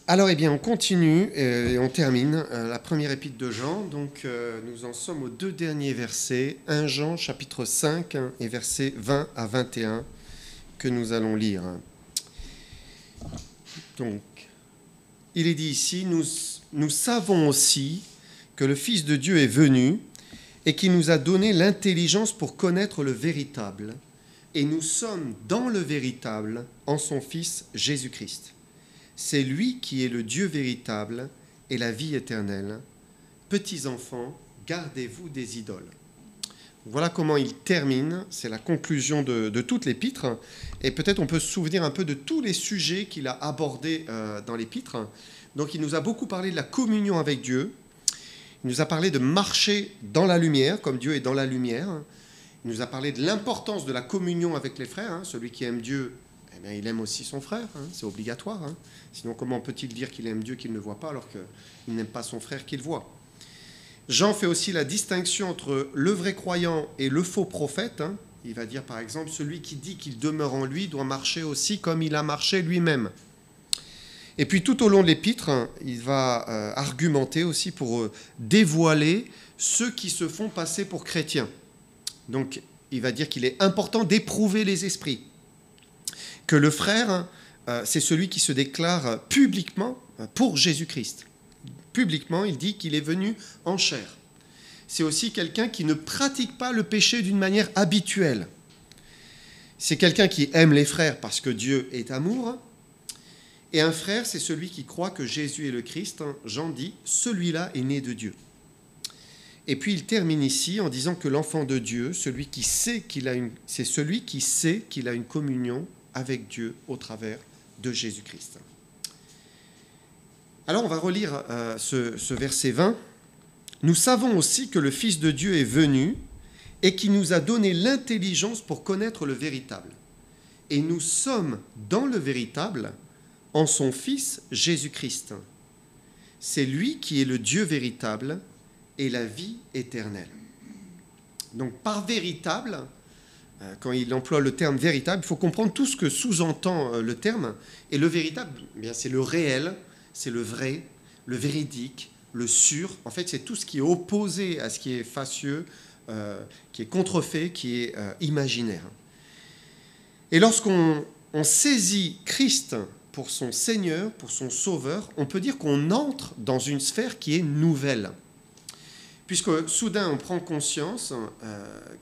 Alors, eh bien, on continue et on termine la première épître de Jean. Donc, nous en sommes aux deux derniers versets, 1 Jean, chapitre 5, et versets 20 à 21, que nous allons lire. Donc, il est dit ici, nous savons aussi que le Fils de Dieu est venu et qu'il nous a donné l'intelligence pour connaître le véritable. Et nous sommes dans le véritable en son Fils Jésus-Christ. C'est lui qui est le Dieu véritable et la vie éternelle. Petits enfants, gardez-vous des idoles. Voilà comment il termine, c'est la conclusion de toute l'épître. Et peut-être on peut se souvenir un peu de tous les sujets qu'il a abordés dans l'épître. Donc il nous a beaucoup parlé de la communion avec Dieu. Il nous a parlé de marcher dans la lumière, comme Dieu est dans la lumière. Il nous a parlé de l'importance de la communion avec les frères. Celui qui aime Dieu, eh bien, il aime aussi son frère, c'est obligatoire. Sinon, comment peut-il dire qu'il aime Dieu qu'il ne voit pas alors qu'il n'aime pas son frère qu'il voit? Jean fait aussi la distinction entre le vrai croyant et le faux prophète. Il va dire par exemple, celui qui dit qu'il demeure en lui doit marcher aussi comme il a marché lui-même. Et puis tout au long de l'épître, il va argumenter aussi pour dévoiler ceux qui se font passer pour chrétiens. Donc il va dire qu'il est important d'éprouver les esprits. Que le frère, c'est celui qui se déclare publiquement pour Jésus-Christ. Publiquement, il dit qu'il est venu en chair. C'est aussi quelqu'un qui ne pratique pas le péché d'une manière habituelle. C'est quelqu'un qui aime les frères parce que Dieu est amour. Et un frère, c'est celui qui croit que Jésus est le Christ. Jean dit, celui-là est né de Dieu. Et puis il termine ici en disant que l'enfant de Dieu, c'est celui qui sait qu'il a une communion avec Dieu au travers de Jésus-Christ. Alors on va relire ce verset 20. Nous savons aussi que le Fils de Dieu est venu et qui nous a donné l'intelligence pour connaître le véritable. Et nous sommes dans le véritable en son Fils Jésus-Christ. C'est lui qui est le Dieu véritable et la vie éternelle. Donc par véritable, quand il emploie le terme véritable, il faut comprendre tout ce que sous-entend le terme. Et le véritable, eh bien, c'est le réel, c'est le vrai, le véridique, le sûr. En fait, c'est tout ce qui est opposé à ce qui est facieux, qui est contrefait, qui est imaginaire. Et lorsqu'on saisit Christ pour son Seigneur, pour son Sauveur, on peut dire qu'on entre dans une sphère qui est nouvelle. Puisque soudain on prend conscience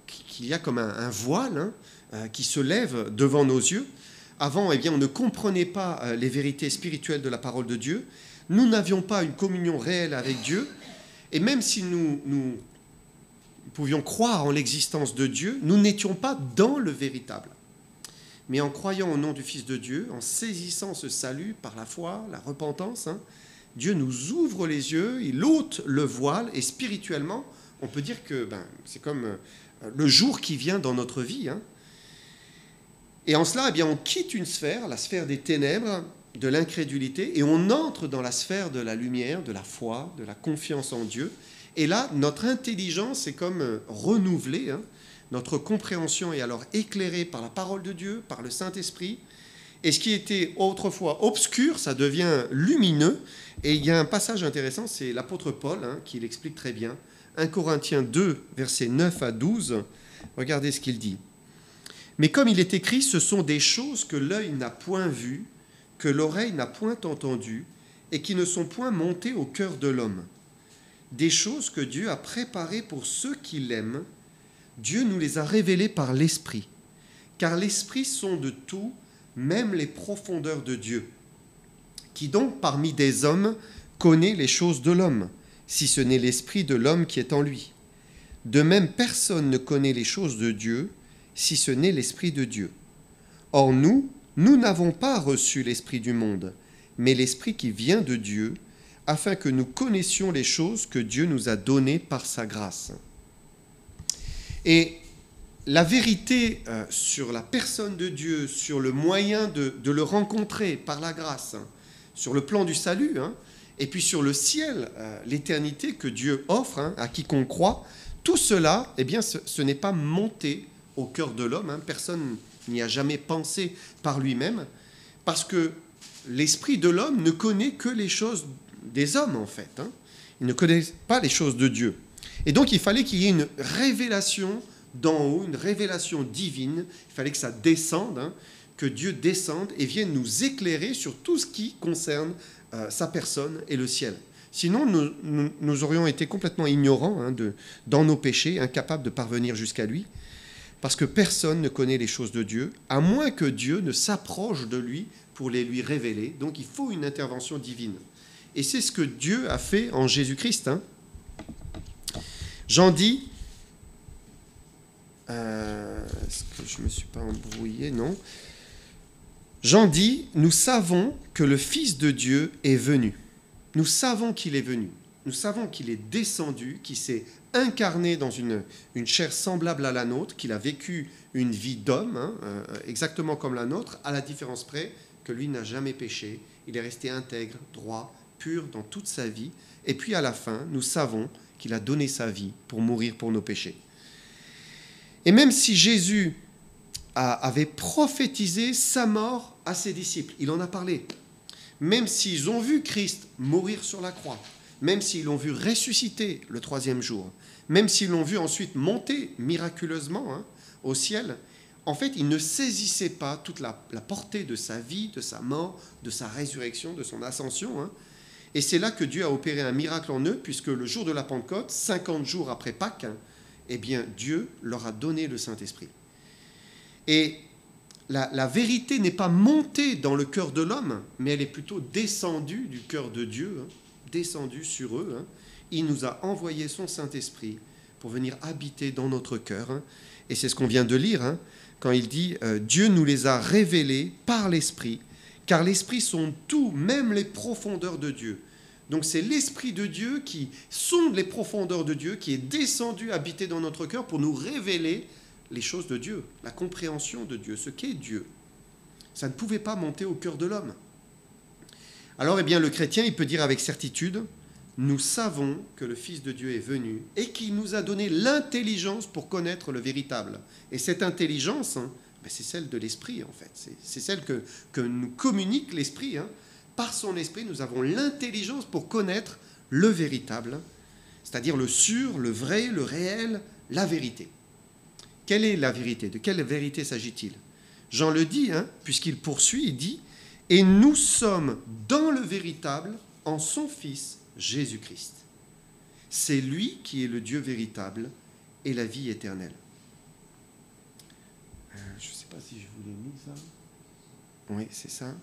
qu'il y a comme un voile qui se lève devant nos yeux. Avant, eh bien, on ne comprenait pas les vérités spirituelles de la parole de Dieu. Nous n'avions pas une communion réelle avec Dieu. Et même si nous pouvions croire en l'existence de Dieu, nous n'étions pas dans le véritable. Mais en croyant au nom du Fils de Dieu, en saisissant ce salut par la foi, la repentance, Dieu nous ouvre les yeux, il ôte le voile, et spirituellement, on peut dire que c'est comme le jour qui vient dans notre vie. Et en cela, eh bien, on quitte une sphère, la sphère des ténèbres, de l'incrédulité, et on entre dans la sphère de la lumière, de la foi, de la confiance en Dieu. Et là, notre intelligence est comme renouvelée, notre compréhension est alors éclairée par la parole de Dieu, par le Saint-Esprit. Et ce qui était autrefois obscur, ça devient lumineux. Et il y a un passage intéressant, c'est l'apôtre Paul qui l'explique très bien. 1 Corinthiens 2, versets 9 à 12. Regardez ce qu'il dit. « Mais comme il est écrit, ce sont des choses que l'œil n'a point vues, que l'oreille n'a point entendues, et qui ne sont point montées au cœur de l'homme. Des choses que Dieu a préparées pour ceux qui l'aiment. Dieu nous les a révélées par l'Esprit. Car l'Esprit sonde tout, même les profondeurs de Dieu. Qui donc parmi des hommes connaît les choses de l'homme, si ce n'est l'esprit de l'homme qui est en lui? De même, personne ne connaît les choses de Dieu, si ce n'est l'Esprit de Dieu. Or nous n'avons pas reçu l'Esprit du monde, mais l'Esprit qui vient de Dieu, afin que nous connaissions les choses que Dieu nous a données par sa grâce. » Et la vérité sur la personne de Dieu, sur le moyen de le rencontrer par la grâce, sur le plan du salut, et puis sur le ciel, l'éternité que Dieu offre à quiconque croit, tout cela, eh bien, ce n'est pas monté au cœur de l'homme. Personne n'y a jamais pensé par lui-même, parce que l'esprit de l'homme ne connaît que les choses des hommes, en fait. Il ne connaît pas les choses de Dieu. Et donc, il fallait qu'il y ait une révélation d'en haut, une révélation divine. Il fallait que ça descende, que Dieu descende et vienne nous éclairer sur tout ce qui concerne sa personne et le ciel. Sinon, nous aurions été complètement ignorants dans nos péchés, incapables de parvenir jusqu'à lui, parce que personne ne connaît les choses de Dieu, à moins que Dieu ne s'approche de lui pour les lui révéler. Donc, il faut une intervention divine. Et c'est ce que Dieu a fait en Jésus-Christ. Jean dit, est-ce que je ne me suis pas embrouillé? Non. Jean dit, nous savons que le Fils de Dieu est venu. Nous savons qu'il est venu. Nous savons qu'il est descendu, qu'il s'est incarné dans une chair semblable à la nôtre, qu'il a vécu une vie d'homme, exactement comme la nôtre, à la différence près que lui n'a jamais péché. Il est resté intègre, droit, pur dans toute sa vie. Et puis à la fin, nous savons qu'il a donné sa vie pour mourir pour nos péchés. Et même si Jésus avait prophétisé sa mort à ses disciples, il en a parlé, même s'ils ont vu Christ mourir sur la croix, même s'ils l'ont vu ressusciter le 3e jour, même s'ils l'ont vu ensuite monter miraculeusement au ciel, en fait, ils ne saisissaient pas toute la portée de sa vie, de sa mort, de sa résurrection, de son ascension. Et c'est là que Dieu a opéré un miracle en eux, puisque le jour de la Pentecôte, 50 jours après Pâques, eh bien, Dieu leur a donné le Saint-Esprit. Et la vérité n'est pas montée dans le cœur de l'homme, mais elle est plutôt descendue du cœur de Dieu, descendue sur eux. Il nous a envoyé son Saint-Esprit pour venir habiter dans notre cœur. Et c'est ce qu'on vient de lire, quand il dit « Dieu nous les a révélés par l'Esprit ». Car l'Esprit sonde tout, même les profondeurs de Dieu. Donc c'est l'Esprit de Dieu qui sonde les profondeurs de Dieu, qui est descendu habiter dans notre cœur pour nous révéler les choses de Dieu, la compréhension de Dieu, ce qu'est Dieu. Ça ne pouvait pas monter au cœur de l'homme. Alors, eh bien, le chrétien, il peut dire avec certitude, nous savons que le Fils de Dieu est venu et qu'il nous a donné l'intelligence pour connaître le véritable. Et cette intelligence, c'est celle de l'Esprit, en fait. C'est celle que nous communique l'Esprit. Par son Esprit, nous avons l'intelligence pour connaître le véritable, c'est-à-dire le sûr, le vrai, le réel, la vérité. Quelle est la vérité? De quelle vérité s'agit-il? Jean le dit, puisqu'il poursuit, il dit « Et nous sommes dans le véritable en son Fils Jésus-Christ. C'est lui qui est le Dieu véritable et la vie éternelle. » Je ne sais pas si je vous l'ai mis, ça. Oui, c'est ça.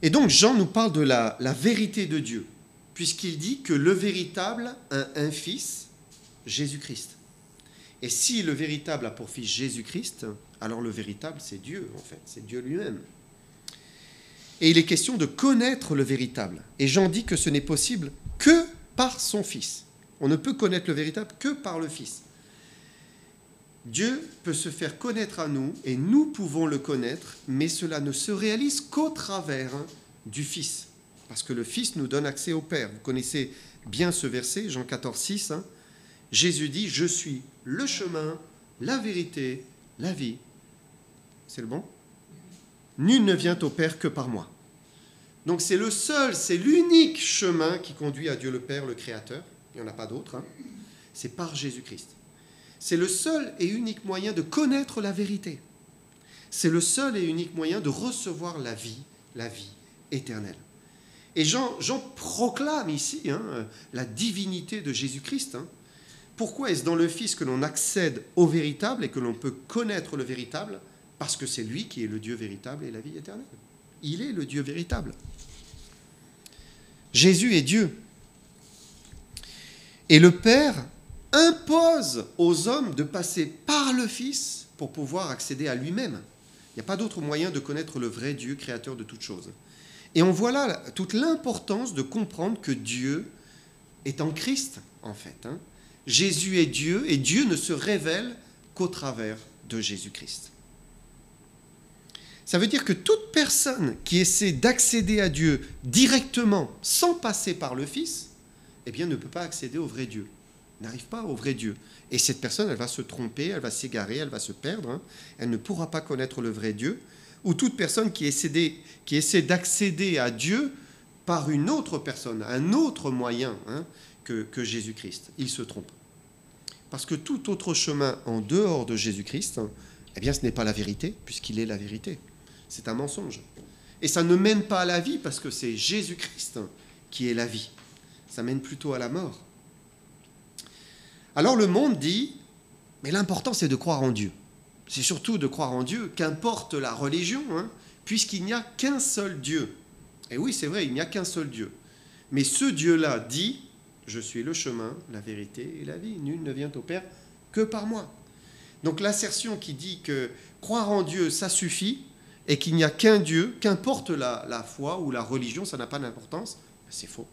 Et donc, Jean nous parle de la vérité de Dieu, puisqu'il dit que le véritable a un fils, Jésus-Christ. Et si le véritable a pour fils Jésus-Christ, alors le véritable, c'est Dieu, en fait. C'est Dieu lui-même. Et il est question de connaître le véritable. Et Jean dit que ce n'est possible que par son Fils. On ne peut connaître le véritable que par le Fils. Dieu peut se faire connaître à nous, et nous pouvons le connaître, mais cela ne se réalise qu'au travers du Fils. Parce que le Fils nous donne accès au Père. Vous connaissez bien ce verset, Jean 14, 6. Jésus dit « Je suis le chemin, la vérité, la vie. » C'est le bon ? Nul ne vient au Père que par moi. Donc c'est le seul, c'est l'unique chemin qui conduit à Dieu le Père, le Créateur. Il n'y en a pas d'autre. C'est par Jésus-Christ. C'est le seul et unique moyen de connaître la vérité. C'est le seul et unique moyen de recevoir la vie éternelle. Et Jean proclame ici la divinité de Jésus-Christ. Pourquoi est-ce dans le Fils que l'on accède au véritable et que l'on peut connaître le véritable? Parce que c'est lui qui est le Dieu véritable et la vie éternelle. Il est le Dieu véritable. Jésus est Dieu. Et le Père impose aux hommes de passer par le Fils pour pouvoir accéder à lui-même. Il n'y a pas d'autre moyen de connaître le vrai Dieu, créateur de toutes choses. Et on voit là toute l'importance de comprendre que Dieu est en Christ, en fait. Jésus est Dieu, et Dieu ne se révèle qu'au travers de Jésus-Christ. Ça veut dire que toute personne qui essaie d'accéder à Dieu directement, sans passer par le Fils, eh bien, ne peut pas accéder au vrai Dieu. N'arrive pas au vrai Dieu. Et cette personne, elle va se tromper, elle va s'égarer, elle va se perdre. Elle ne pourra pas connaître le vrai Dieu, ou toute personne qui essaie d'accéder à Dieu par une autre personne, un autre moyen que Jésus-Christ. Il se trompe. Parce que tout autre chemin en dehors de Jésus-Christ, eh bien, ce n'est pas la vérité, puisqu'il est la vérité. C'est un mensonge. Et ça ne mène pas à la vie, parce que c'est Jésus-Christ qui est la vie. Ça mène plutôt à la mort. Alors le monde dit, mais l'important c'est de croire en Dieu. C'est surtout de croire en Dieu, qu'importe la religion, puisqu'il n'y a qu'un seul Dieu. Et oui, c'est vrai, il n'y a qu'un seul Dieu. Mais ce Dieu-là dit, je suis le chemin, la vérité et la vie. Nul ne vient au Père que par moi. Donc l'assertion qui dit que croire en Dieu, ça suffit, et qu'il n'y a qu'un Dieu, qu'importe la foi ou la religion, ça n'a pas d'importance, c'est faux.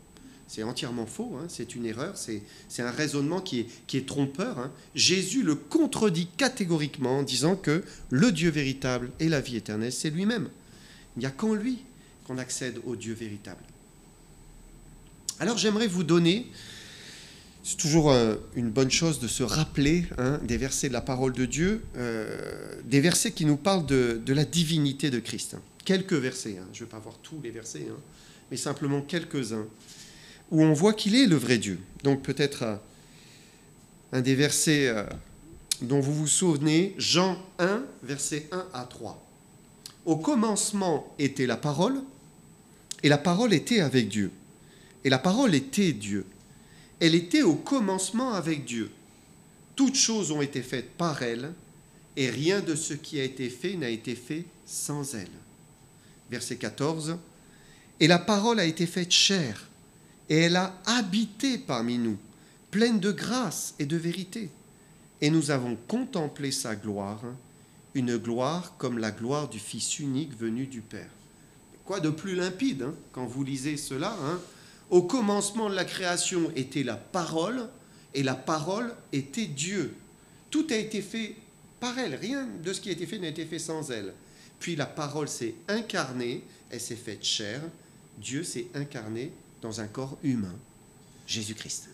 C'est entièrement faux, c'est une erreur, c'est un raisonnement qui est trompeur. Jésus le contredit catégoriquement en disant que le Dieu véritable et la vie éternelle, c'est lui-même. Il n'y a qu'en lui qu'on accède au Dieu véritable. Alors j'aimerais vous donner, c'est toujours une bonne chose de se rappeler des versets de la parole de Dieu, des versets qui nous parlent de la divinité de Christ. Quelques versets, je ne vais pas voir tous les versets, mais simplement quelques-uns, où on voit qu'il est le vrai Dieu. Donc peut-être un des versets dont vous vous souvenez, Jean 1, versets 1 à 3. Au commencement était la parole, et la parole était avec Dieu. Et la parole était Dieu. Elle était au commencement avec Dieu. Toutes choses ont été faites par elle, et rien de ce qui a été fait n'a été fait sans elle. Verset 14. Et la parole a été faite chair, et elle a habité parmi nous, pleine de grâce et de vérité. Et nous avons contemplé sa gloire, une gloire comme la gloire du Fils unique venu du Père. Quoi de plus limpide quand vous lisez cela Au commencement de la création était la parole, et la parole était Dieu. Tout a été fait par elle, rien de ce qui a été fait n'a été fait sans elle. Puis la parole s'est incarnée, elle s'est faite chair, Dieu s'est incarné dans un corps humain, Jésus-Christ.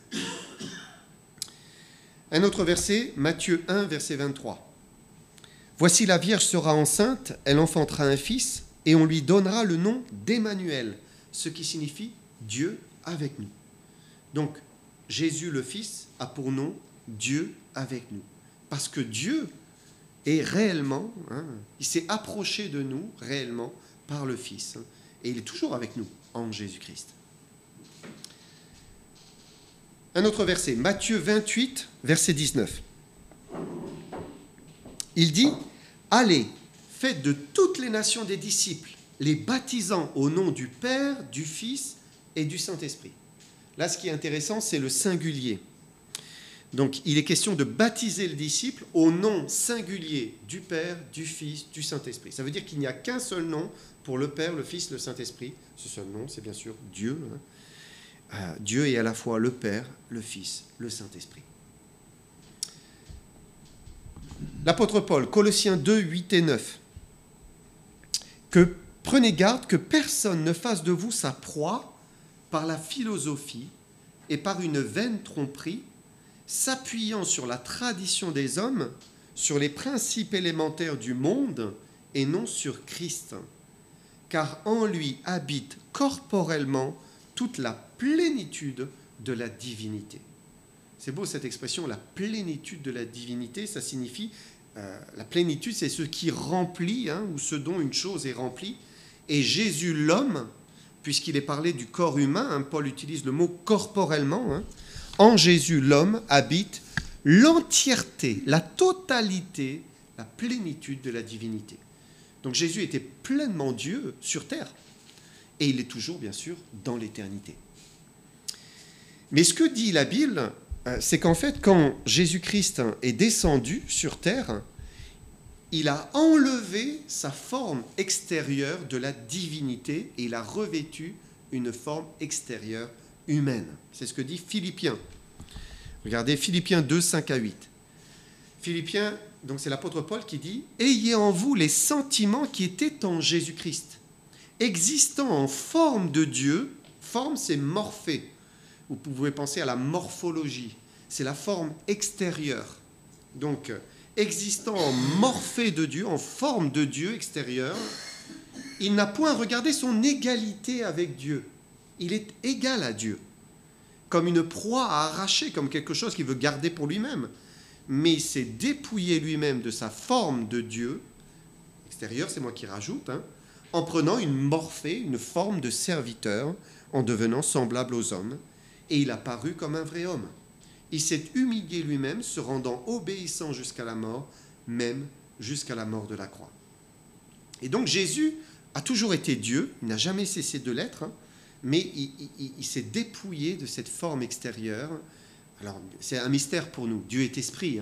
Un autre verset, Matthieu 1, verset 23. Voici la Vierge sera enceinte, elle enfantera un fils, et on lui donnera le nom d'Emmanuel, ce qui signifie Dieu avec nous. Donc, Jésus le Fils a pour nom Dieu avec nous. Parce que Dieu est réellement, il s'est approché de nous réellement par le Fils. Et il est toujours avec nous en Jésus-Christ. Un autre verset, Matthieu 28, verset 19. Il dit, « Allez, faites de toutes les nations des disciples, les baptisant au nom du Père, du Fils et du Saint-Esprit. » Là, ce qui est intéressant, c'est le singulier. Donc, il est question de baptiser le disciple au nom singulier du Père, du Fils, du Saint-Esprit. Ça veut dire qu'il n'y a qu'un seul nom pour le Père, le Fils, le Saint-Esprit. Ce seul nom, c'est bien sûr Dieu. Dieu est à la fois le Père, le Fils, le Saint-Esprit. L'apôtre Paul, Colossiens 2, 8 et 9. Prenez garde que personne ne fasse de vous sa proie par la philosophie et par une vaine tromperie, s'appuyant sur la tradition des hommes, sur les principes élémentaires du monde et non sur Christ. Car en lui habite corporellement toute la plénitude de la divinité. C'est beau cette expression, la plénitude de la divinité, ça signifie, la plénitude c'est ce qui remplit, ou ce dont une chose est remplie. Et Jésus l'homme, puisqu'il est parlé du corps humain, Paul utilise le mot corporellement, en Jésus l'homme habite l'entièreté, la totalité, la plénitude de la divinité. Donc Jésus était pleinement Dieu sur terre, et il est toujours bien sûr dans l'éternité. Mais ce que dit la Bible, c'est qu'en fait, quand Jésus-Christ est descendu sur terre, il a enlevé sa forme extérieure de la divinité et il a revêtu une forme extérieure humaine. C'est ce que dit Philippiens. Regardez Philippiens 2, 5 à 8. Philippiens, donc c'est l'apôtre Paul qui dit « Ayez en vous les sentiments qui étaient en Jésus-Christ, existant en forme de Dieu. » Forme, c'est morphée. Vous pouvez penser à la morphologie. C'est la forme extérieure. Donc, existant en morphée de Dieu, en forme de Dieu extérieur, il n'a point regardé son égalité avec Dieu. Il est égal à Dieu, comme une proie à arracher, comme quelque chose qu'il veut garder pour lui-même. Mais il s'est dépouillé lui-même de sa forme de Dieu, extérieur, c'est moi qui rajoute, en prenant une morphée, une forme de serviteur, en devenant semblable aux hommes, et il a paru comme un vrai homme. Il s'est humilié lui-même, se rendant obéissant jusqu'à la mort, même jusqu'à la mort de la croix. Et donc Jésus a toujours été Dieu, il n'a jamais cessé de l'être, mais il s'est dépouillé de cette forme extérieure. Alors, c'est un mystère pour nous. Dieu est esprit,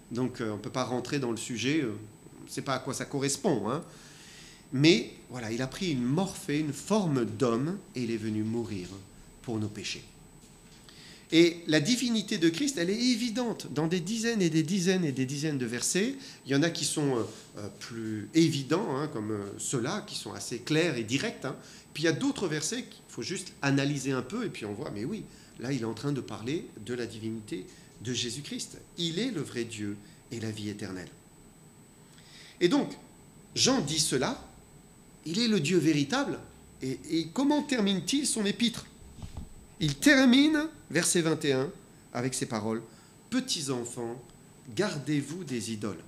donc on ne peut pas rentrer dans le sujet, on ne sait pas à quoi ça correspond. Mais voilà, il a pris une morphée, une forme d'homme, et il est venu mourir pour nos péchés. Et la divinité de Christ, elle est évidente dans des dizaines et des dizaines et des dizaines de versets. Il y en a qui sont plus évidents, comme ceux-là, qui sont assez clairs et directs. Puis il y a d'autres versets qu'il faut juste analyser un peu, et puis on voit, mais oui, là il est en train de parler de la divinité de Jésus-Christ. Il est le vrai Dieu et la vie éternelle. Et donc, Jean dit cela, il est le Dieu véritable, et comment termine-t-il son épître ? Il termine, verset 21, avec ces paroles, « Petits enfants, gardez-vous des idoles. »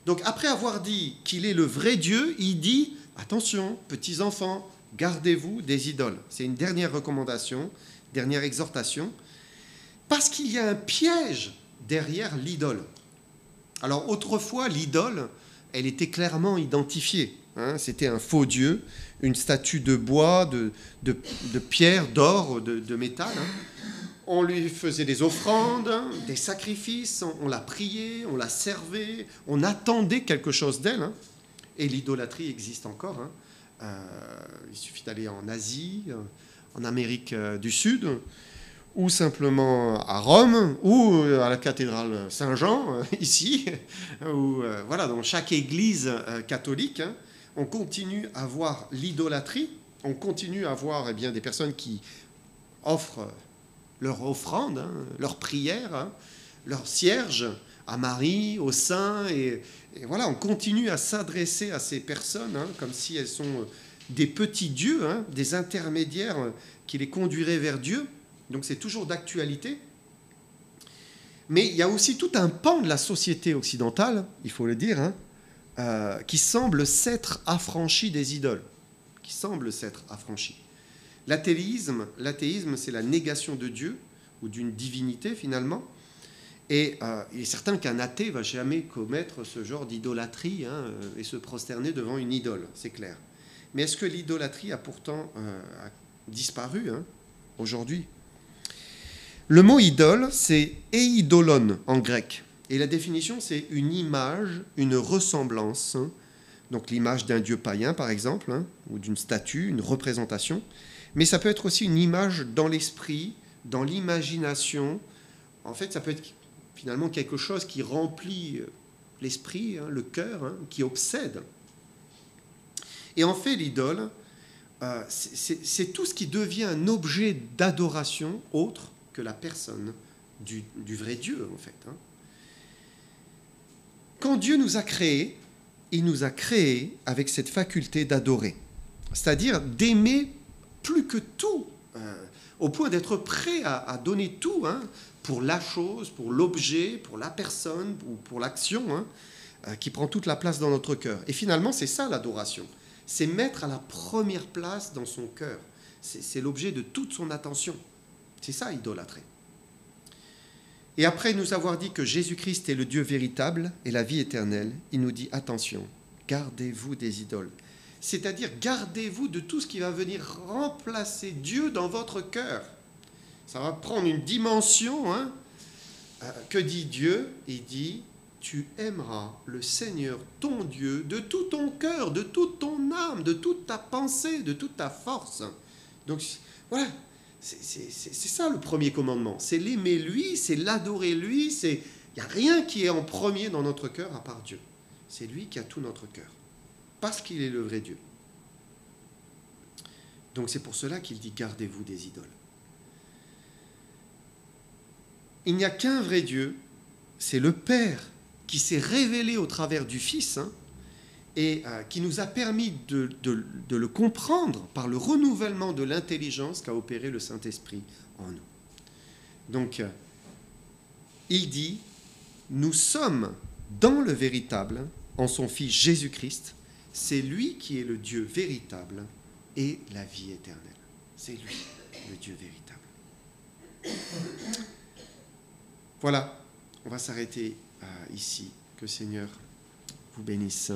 Donc après avoir dit qu'il est le vrai Dieu, il dit, attention, petits enfants, gardez-vous des idoles. C'est une dernière recommandation, dernière exhortation, parce qu'il y a un piège derrière l'idole. Alors autrefois, l'idole, elle était clairement identifiée. C'était un faux dieu, une statue de bois, de pierre, d'or, de métal. On lui faisait des offrandes, des sacrifices, on la priait, on la servait, on attendait quelque chose d'elle. Et l'idolâtrie existe encore. Il suffit d'aller en Asie, en Amérique du Sud, ou simplement à Rome, ou à la cathédrale Saint-Jean, ici, ou voilà, dans chaque église catholique, on continue à voir l'idolâtrie, on continue à voir des personnes qui offrent leur offrande, leur prière, leur cierge à Marie, aux saints, et voilà, on continue à s'adresser à ces personnes comme si elles sont des petits dieux, des intermédiaires qui les conduiraient vers Dieu. Donc c'est toujours d'actualité. Mais il y a aussi tout un pan de la société occidentale, il faut le dire, qui semble s'être affranchi des idoles, qui semble s'être affranchi. L'athéisme, c'est la négation de Dieu, ou d'une divinité finalement, et il est certain qu'un athée ne va jamais commettre ce genre d'idolâtrie et se prosterner devant une idole, c'est clair. Mais est-ce que l'idolâtrie a pourtant disparu aujourd'hui ? Le mot idole, c'est eidolon en grec. Et la définition, c'est une image, une ressemblance. Donc l'image d'un dieu païen, par exemple, ou d'une statue, une représentation. Mais ça peut être aussi une image dans l'esprit, dans l'imagination. En fait, ça peut être finalement quelque chose qui remplit l'esprit, le cœur, qui obsède. Et en fait, l'idole, c'est tout ce qui devient un objet d'adoration autre que la personne du vrai Dieu, en fait. Quand Dieu nous a créés, il nous a créés avec cette faculté d'adorer, c'est-à-dire d'aimer plus que tout, au point d'être prêt à donner tout pour la chose, pour l'objet, pour la personne, ou pour l'action qui prend toute la place dans notre cœur. Et finalement, c'est ça l'adoration, c'est mettre à la première place dans son cœur, c'est l'objet de toute son attention. C'est ça, idolâtrer. Et après nous avoir dit que Jésus-Christ est le Dieu véritable et la vie éternelle, il nous dit, attention, gardez-vous des idoles. C'est-à-dire, gardez-vous de tout ce qui va venir remplacer Dieu dans votre cœur. Ça va prendre une dimension. Que dit Dieu ? Il dit, tu aimeras le Seigneur, ton Dieu, de tout ton cœur, de toute ton âme, de toute ta pensée, de toute ta force. Donc, voilà. C'est ça le premier commandement, c'est l'aimer lui, c'est l'adorer lui, il n'y a rien qui est en premier dans notre cœur à part Dieu. C'est lui qui a tout notre cœur, parce qu'il est le vrai Dieu. Donc c'est pour cela qu'il dit gardez-vous des idoles. Il n'y a qu'un vrai Dieu, c'est le Père qui s'est révélé au travers du Fils, et qui nous a permis de le comprendre par le renouvellement de l'intelligence qu'a opéré le Saint-Esprit en nous. Donc, il dit, nous sommes dans le véritable, en son Fils Jésus-Christ. C'est lui qui est le Dieu véritable et la vie éternelle. C'est lui, le Dieu véritable. Voilà, on va s'arrêter ici. Que le Seigneur vous bénisse.